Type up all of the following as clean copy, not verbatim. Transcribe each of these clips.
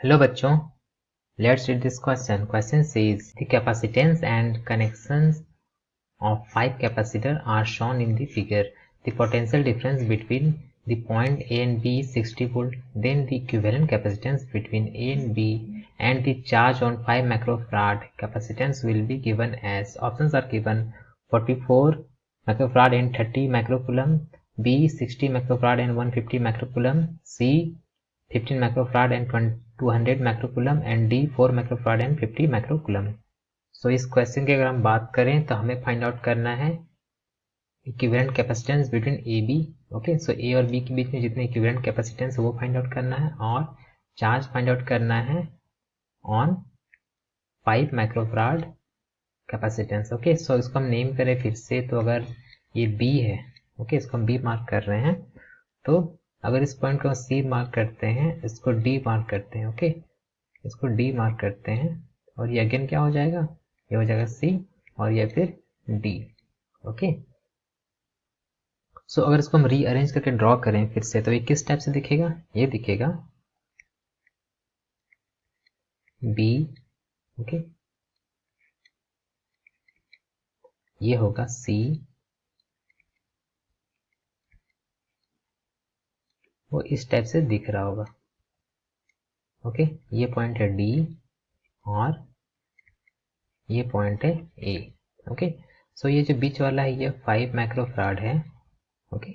Hello बच्चों, let's read this question. Question says the capacitance and connections of 5 capacitors are shown in the figure. The potential difference between the point A and B is 60 volt. Then the equivalent capacitance between A and B and the charge on 5 microfarad capacitance will be given as options are given: 44 microfarad and 30 microcoulomb, B 60 microfarad and 150 microcoulomb, C 15 microfarad and 200 microcoulomb and D 4 microfarad and 50 microcoulomb. सो इस question की अगर हम बात करें तो हमें find out करना है equivalent capacitance between A B. Okay, so A और बी के बीच में जितने इक्विवेलेंट कैपेसिटेंस है वो फाइंड आउट करना है और चार्ज फाइंड आउट करना है ऑन 5 माइक्रोफराड कैपेसिटेंस। ओके, सो इसको हम नेम करें फिर से, तो अगर ये बी है, ओके, इसको हम बी मार्क कर रहे हैं, तो अगर इस पॉइंट को सी मार्क करते हैं, इसको डी मार्क करते हैं, ओके, इसको डी मार्क करते हैं, और ये अगेन क्या हो जाएगा, ये हो जाएगा सी और ये फिर डी। ओके, सो अगर इसको हम रीअरेंज करके ड्रॉ करें फिर से, तो ये किस टाइप से दिखेगा, ये दिखेगा बी, ओके, ये होगा सी, वो इस टाइप से दिख रहा होगा। ओके, ये पॉइंट है डी और ये पॉइंट है ए। ओके, सो ये जो बीच वाला है ये 5 माइक्रोफराड है। ओके,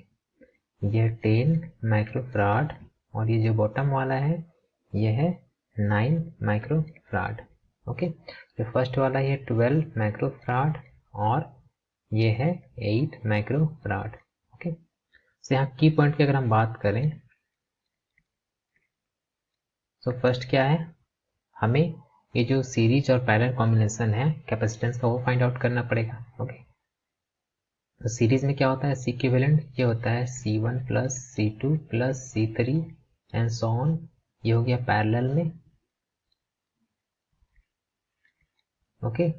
ये 10 माइक्रोफराड और ये जो बॉटम वाला है ये है 9 माइक्रोफराड। ओके, जो फर्स्ट वाला ये 12 माइक्रोफराड और ये है 8 माइक्रोफराड। ओके, तो यहाँ की पॉइंट की अगर हम बात करें तो फर्स्ट क्या है, हमें ये जो सीरीज और पैरेलल कॉम्बिनेशन है कैपेसिटेंस का वो फाइंड आउट करना पड़ेगा। ओके, तो सीरीज में क्या होता है, सी इक्विवेलेंट ये होता है C1 plus C2 plus C3 and so on. ये हो गया पैरेलल में। ओके,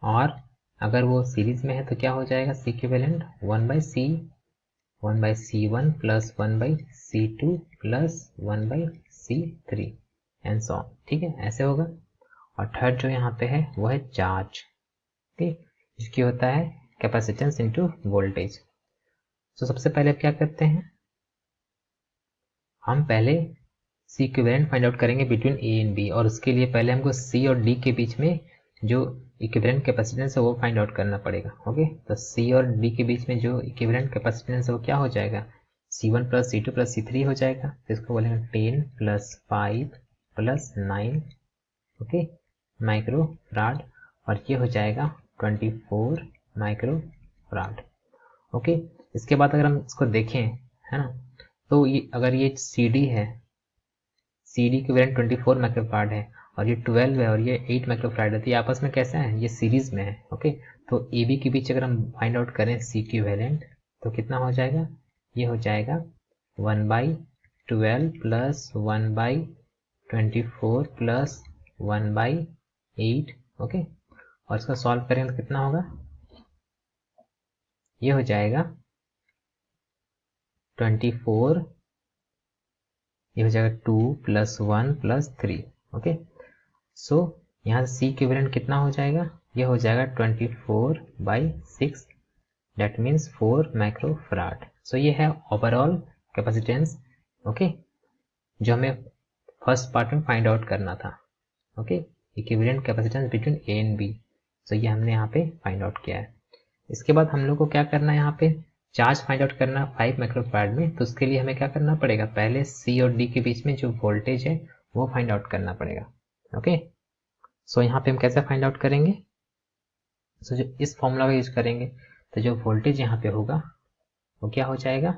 और अगर वो सीरीज में है तो क्या हो जाएगा, C equivalent 1/C1 plus 1/C2 plus 1/C3 and so on. ठीक है, ऐसे होगा। और थर्ड जो यहाँ पे है वो है चार्ज। ठीक, इसकी होता है कैपेसिटेंस इनटू वोल्टेज। तो सबसे पहले अब क्या करते हैं, हम पहले सी इक्विवेलेंट फाइंड आउट करेंगे बिटवीन ए एंड बी, और उसके लिए पहले हमको सी और डी के बीच में जो इक्विवेलेंट कैपेसिटेंस है वो फाइंड आउट करना पड़ेगा। ओके, तो सी और डी के बीच में जो इक्विवेलेंट कैपेसिटेंस है वो क्या हो जाएगा, C1 plus C2 plus C3 हो जाएगा। तो इसको बोलेंगे 10 प्लस 5 प्लस 9, ओके, माइक्रोफराड, और ये हो जाएगा 24 माइक्रोफराड। ओके, इसके बाद अगर हम इसको देखें, है ना, तो ये अगर ये CD है, CD इक्विवेलेंट 24 माइक्रोफराड है और ये 12 है और ये 8 माइक्रोफराड है, तो ये आपस में कैसा है, ये सीरीज में है। ओके, तो AB के बीच अगर हम फाइंड आउट करें C इक्विवेलेंट तो कितना हो जाएगा, ये हो जाएगा 1/12 प्लस 1/24 प्लस 1/8। ओके, और इसका सॉल्व करें तो कितना होगा, ये हो जाएगा 24, ये हो जाएगा 2 प्लस 1 प्लस 3। ओके, सो यहाँ से सी इक्विवेलेंट कितना हो जाएगा, ये हो जाएगा 24/6, दैट मीन्स 4 माइक्रोफराड। सो ये है ओवरऑल कैपेसिटेंस। ओके, जो हमें फर्स्ट पार्ट में फाइंड आउट करना था। Okay, equivalent capacitance between A and B, so ये हमने यहाँ पे फाइंड आउट किया है। इसके बाद हम लोग को क्या करना है, यहाँ पे चार्ज फाइंड आउट करना 5 माइक्रोफराड में, तो उसके लिए हमें क्या करना पड़ेगा, पहले सी और डी के बीच में जो वोल्टेज है वो फाइंड आउट करना पड़ेगा। ओके, सो यहाँ पे हम कैसे फाइंड आउट करेंगे, सो जो इस फॉर्मूला का यूज करेंगे, तो जो वोल्टेज यहाँ पे होगा वो क्या हो जाएगा,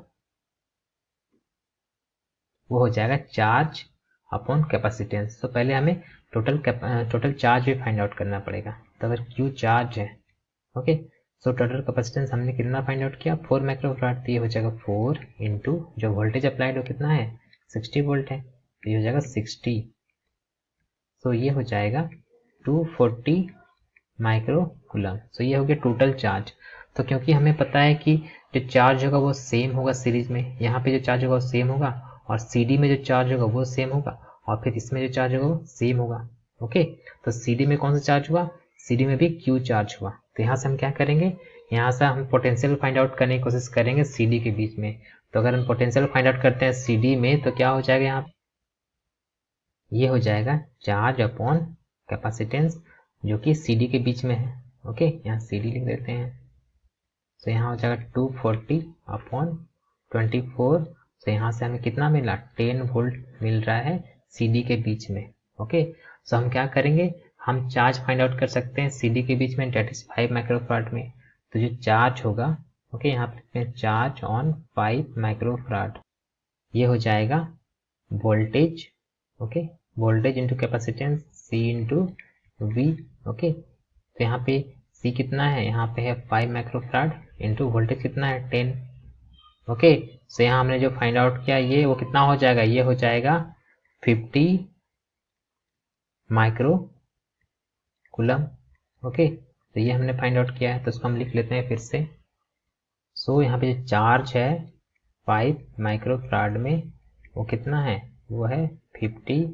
वो हो जाएगा चार्ज अपॉन कैपेसिटेंस। तो पहले हमें टोटल चार्ज भी फाइंड आउट करना पड़ेगा। तो अगर Q चार्ज है, ओके, सो टोटल कैपेसिटेंस हमने कितना फाइंड आउट किया, 4 माइक्रोफराड, तो ये हो जाएगा 4 इंटू जो वोल्टेज अप्लाइड हो कितना है, 60 वोल्ट है, तो ये हो जाएगा 60। तो ये हो जाएगा 240 माइक्रोकूलम। सो ये हो गया टोटल चार्ज। तो क्योंकि हमें पता है कि जो चार्ज होगा वो सेम होगा सीरीज में, यहाँ पे जो चार्ज होगा वो सेम होगा, और CD में जो चार्ज होगा वो सेम होगा, और फिर इसमें जो चार्ज होगा सेम होगा। ओके, तो CD में कौन सा चार्ज हुआ, CD में भी Q चार्ज हुआ। तो यहाँ से हम क्या करेंगे, यहाँ से हम पोटेंशियल फाइंड आउट करने की कोशिश करेंगे CD के बीच में। तो अगर हम पोटेंशियल फाइंड आउट करते हैं CD में तो क्या हो जाएगा, यहाँ ये हो जाएगा चार्ज अपॉन कैपेसिटेंस जो कि CD के बीच में है। ओके, यहाँ CD लिख देते हैं। तो यहाँ हो जाएगा 240 अपॉन 24। तो यहाँ से हमें कितना मिला, 10 वोल्ट मिल रहा है CD के बीच में। ओके, सो हम क्या करेंगे, हम चार्ज फाइंड आउट कर सकते हैं CD के बीच में, डेट इज 5 माइक्रोफैराड में। तो जो चार्ज होगा, ओके, यहाँ पे चार्ज ऑन 5 माइक्रोफैराड, ये हो जाएगा voltage. Okay, voltage into capacitance C into V। Okay, तो यहाँ पे C कितना है, यहाँ पे है 5 माइक्रोफैराड इंटू वोल्टेज कितना है 10। ओके, सो यहाँ हमने जो फाइंड आउट किया ये वो कितना हो जाएगा, ये हो जाएगा 50 माइक्रो कूलम। ओके, तो ये हमने फाइंड आउट किया है, तो इसको हम लिख लेते हैं फिर से। सो यहाँ पे जो चार्ज है 5 माइक्रोफैराड में वो कितना है, वो है 50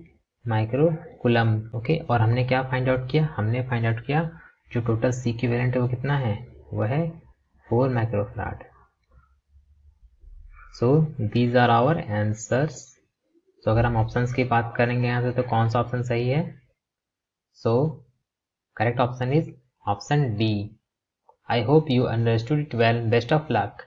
माइक्रो कूलम। ओके, और हमने क्या फाइंड आउट किया, हमने फाइंड आउट किया जो टोटल C इक्विवेलेंट है वो कितना है, वो है 4 microfarad. So these are our answers. तो अगर हम ऑप्शंस की बात करेंगे यहाँ से तो कौन सा ऑप्शन सही है, so correct option is option D. I hope you understood it well. Best of luck.